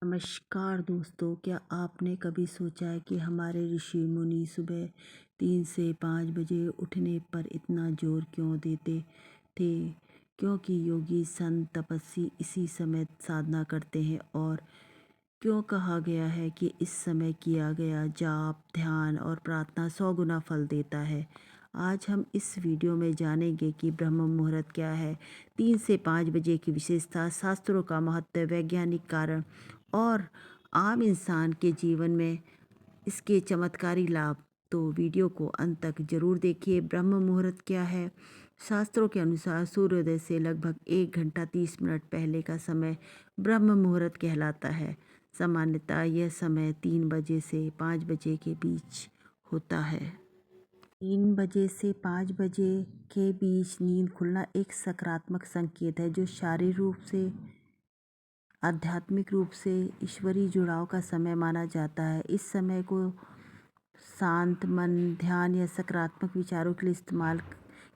नमस्कार दोस्तों, क्या आपने कभी सोचा है कि हमारे ऋषि मुनि सुबह 3 से 5 बजे उठने पर इतना जोर क्यों देते थे? क्योंकि योगी संत तपस्वी इसी समय साधना करते हैं। और क्यों कहा गया है कि इस समय किया गया जाप, ध्यान और प्रार्थना 100 गुना फल देता है? आज हम इस वीडियो में जानेंगे कि ब्रह्म मुहूर्त क्या है, 3 से 5 बजे की विशेषता, शास्त्रों का महत्व, वैज्ञानिक कारण और आम इंसान के जीवन में इसके चमत्कारी लाभ। तो वीडियो को अंत तक जरूर देखिए। ब्रह्म मुहूर्त क्या है? शास्त्रों के अनुसार सूर्योदय से लगभग 1 घंटा 30 मिनट पहले का समय ब्रह्म मुहूर्त कहलाता है। सामान्यतः यह समय 3 बजे से 5 बजे के बीच होता है। 3 बजे से 5 बजे के बीच नींद खुलना एक सकारात्मक संकेत है, जो शारीरिक रूप से, आध्यात्मिक रूप से ईश्वरीय जुड़ाव का समय माना जाता है। इस समय को शांत मन, ध्यान या सकारात्मक विचारों के लिए इस्तेमाल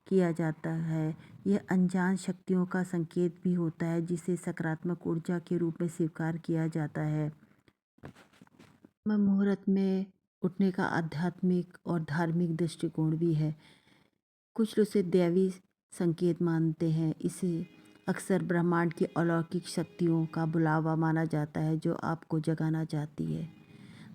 किया जाता है। यह अनजान शक्तियों का संकेत भी होता है, जिसे सकारात्मक ऊर्जा के रूप में स्वीकार किया जाता है। ब्रह्म मुहूर्त में उठने का आध्यात्मिक और धार्मिक दृष्टिकोण भी है। कुछ लोग इसे दैवी संकेत मानते हैं। इसे अक्सर ब्रह्मांड की अलौकिक शक्तियों का बुलावा माना जाता है, जो आपको जगाना चाहती है।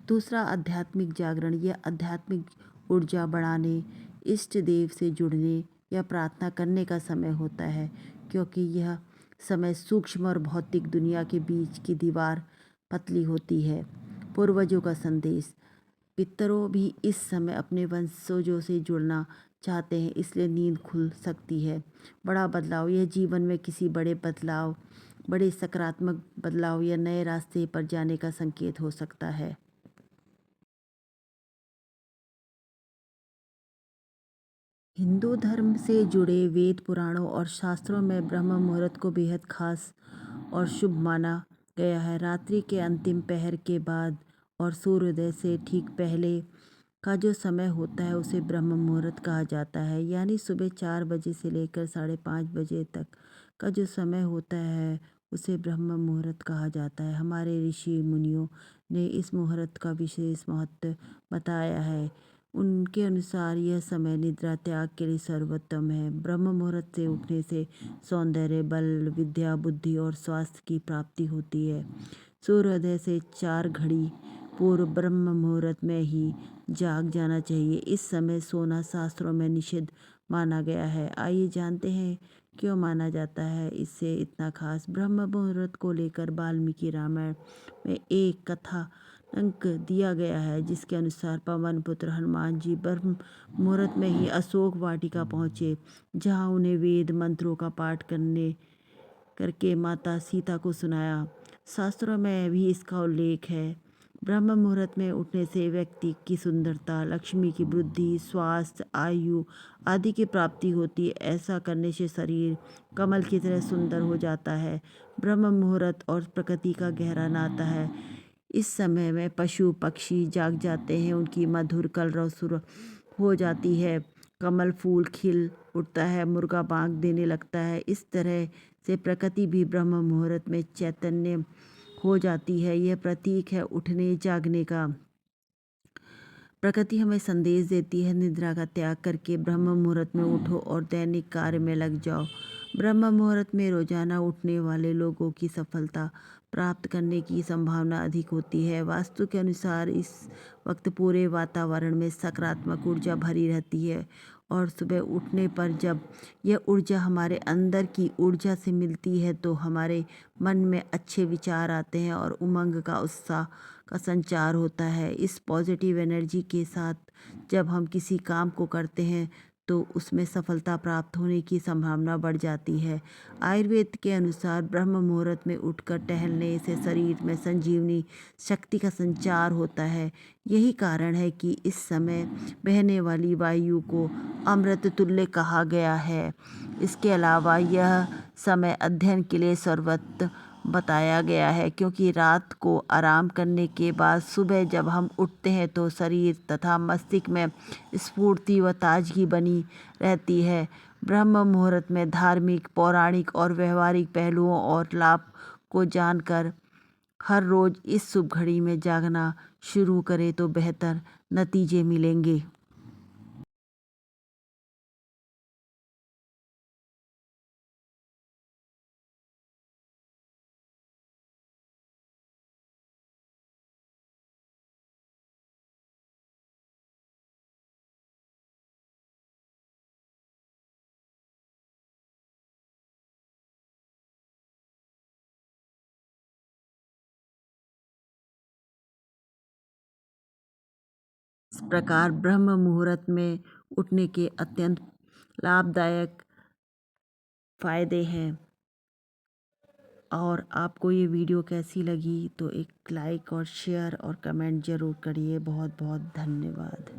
दूसरा, आध्यात्मिक जागरण। यह आध्यात्मिक ऊर्जा बढ़ाने, इष्ट देव से जुड़ने या प्रार्थना करने का समय होता है, क्योंकि यह समय सूक्ष्म और भौतिक दुनिया के बीच की दीवार पतली होती है। पूर्वजों का संदेश। पितरों भी इस समय अपने वंशजों से जुड़ना चाहते हैं, इसलिए नींद खुल सकती है। बड़ा बदलाव। यह जीवन में किसी बड़े सकारात्मक बदलाव या नए रास्ते पर जाने का संकेत हो सकता है। हिंदू धर्म से जुड़े वेद, पुराणों और शास्त्रों में ब्रह्म मुहूर्त को बेहद खास और शुभ माना गया है। रात्रि के अंतिम पहर के बाद और सूर्योदय से ठीक पहले का जो समय होता है, उसे ब्रह्म मुहूर्त कहा जाता है। यानी सुबह 4 बजे से लेकर 5:30 बजे तक का जो समय होता है, उसे ब्रह्म मुहूर्त कहा जाता है। हमारे ऋषि मुनियों ने इस मुहूर्त का विशेष महत्व बताया है। उनके अनुसार यह समय निद्रा त्याग के लिए सर्वोत्तम है। ब्रह्म मुहूर्त से उठने से सौंदर्य, बल, विद्या, बुद्धि और स्वास्थ्य की प्राप्ति होती है। सूर्योदय से 4 घड़ी पूर्व ब्रह्म मुहूर्त में ही जाग जाना चाहिए। इस समय सोना शास्त्रों में निषिद्ध माना गया है। आइए जानते हैं क्यों माना जाता है इससे इतना खास। ब्रह्म मुहूर्त को लेकर वाल्मीकि रामायण में एक कथा अंक दिया गया है, जिसके अनुसार पवन पुत्र हनुमान जी ब्रह्म मुहूर्त में ही अशोक वाटिका पहुँचे, जहाँ उन्हें वेद मंत्रों का पाठ करके माता सीता को सुनाया। शास्त्रों में भी इसका उल्लेख है। ब्रह्म मुहूर्त में उठने से व्यक्ति की सुंदरता, लक्ष्मी की वृद्धि, स्वास्थ्य, आयु आदि की प्राप्ति होती है। ऐसा करने से शरीर कमल की तरह सुंदर हो जाता है। ब्रह्म मुहूर्त और प्रकृति का गहरा नाता है। इस समय में पशु पक्षी जाग जाते हैं, उनकी मधुर कलरव शुरू हो जाती है, कमल फूल खिल उठता है, मुर्गा बांग देने लगता है। इस तरह से प्रकृति भी ब्रह्म मुहूर्त में चैतन्य हो जाती है। यह प्रतीक है उठने जागने का। प्रकृति हमें संदेश देती है, निद्रा का त्याग करके ब्रह्म मुहूर्त में उठो और दैनिक कार्य में लग जाओ। ब्रह्म मुहूर्त में रोजाना उठने वाले लोगों की सफलता प्राप्त करने की संभावना अधिक होती है। वास्तु के अनुसार इस वक्त पूरे वातावरण में सकारात्मक ऊर्जा भरी रहती है, और सुबह उठने पर जब यह ऊर्जा हमारे अंदर की ऊर्जा से मिलती है, तो हमारे मन में अच्छे विचार आते हैं और उमंग का उत्साह का संचार होता है। इस पॉजिटिव एनर्जी के साथ जब हम किसी काम को करते हैं, तो उसमें सफलता प्राप्त होने की संभावना बढ़ जाती है। आयुर्वेद के अनुसार ब्रह्म मुहूर्त में उठकर टहलने से शरीर में संजीवनी शक्ति का संचार होता है। यही कारण है कि इस समय बहने वाली वायु को अमृत तुल्य कहा गया है। इसके अलावा यह समय अध्ययन के लिए सर्वोत्तम बताया गया है, क्योंकि रात को आराम करने के बाद सुबह जब हम उठते हैं, तो शरीर तथा मस्तिष्क में स्फूर्ति व ताजगी बनी रहती है। ब्रह्म मुहूर्त में धार्मिक, पौराणिक और व्यवहारिक पहलुओं और लाभ को जानकर हर रोज़ इस शुभ घड़ी में जागना शुरू करें तो बेहतर नतीजे मिलेंगे। इस प्रकार ब्रह्म मुहूर्त में उठने के अत्यंत लाभदायक फ़ायदे हैं। और आपको ये वीडियो कैसी लगी तो एक लाइक और शेयर और कमेंट ज़रूर करिए। बहुत बहुत धन्यवाद।